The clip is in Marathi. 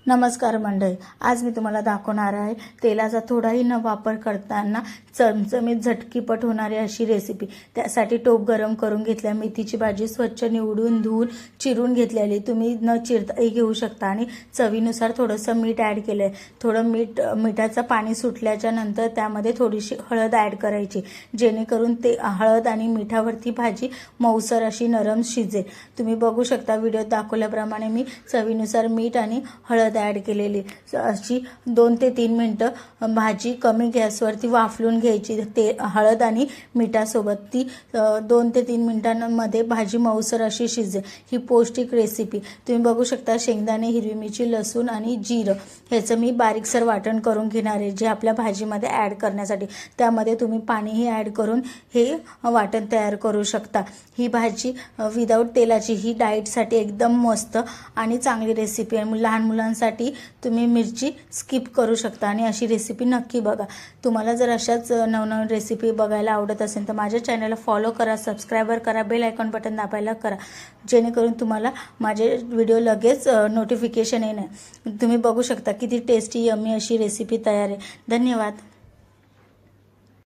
नमस्कार मंडळी, आज मी तुम्हाला दाखवणार आहे तेलाचा थोडाही न वापर करताना चमचमीत झटकीपट होणारी अशी रेसिपी। त्यासाठी टोप गरम करून घेतल्या, मेथीची भाजी स्वच्छ निवडून धुवून चिरून घेतलेली, तुम्ही न चिरताही घेऊ शकता आणि चवीनुसार थोडंसं मीठ ॲड केलं आहे। थोडं मिठाचं पाणी सुटल्याच्या नंतर त्यामध्ये थोडीशी हळद ॲड करायची, जेणेकरून ते हळद आणि मिठावरती भाजी मऊसर अशी नरम शिजेल। तुम्ही बघू शकता व्हिडिओत दाखवल्याप्रमाणे मी चवीनुसार मीठ आणि हळद ॲड केलेली। अशी 2 ते 3 मिनिटं भाजी कमी गॅसवरती वाफलून घ्यायची। ते हळद आणि मिठासोबत ती 2 ते 3 मिनिटांमध्ये भाजी मऊसर अशी शिजेल। ही पौष्टिक रेसिपी तुम्ही बघू शकता। शेंगदाणे, हिरवी मिरची, लसूण आणि जिरं ह्याचं मी बारीकसर वाटण करून घेणार आहे, जे आपल्या भाजीमध्ये ॲड करण्यासाठी। त्यामध्ये तुम्ही पाणीही ॲड करून हे वाटण तयार करू शकता। ही भाजी विदाऊट तेलाची, ही डाएटसाठी एकदम मस्त आणि चांगली रेसिपी आहे। लहान मुलांसाठी तुम्ही मिरची स्किप करू शकता आणि अशी रेसिपी नक्की बघा। तुम्हाला जर अशाच नवनवीन रेसिपी बघायला आवडत असेल तर माझ्या चॅनलला फॉलो करा, सबस्क्राइबर करा, बेल आयकॉन बटन दाबायला करा, जेणेकरून तुम्हाला माझे व्हिडिओ लगेच नोटिफिकेशन येणार। तुम्ही बघू शकता किती टेस्टी यम्मी अशी रेसिपी तयार आहे। धन्यवाद।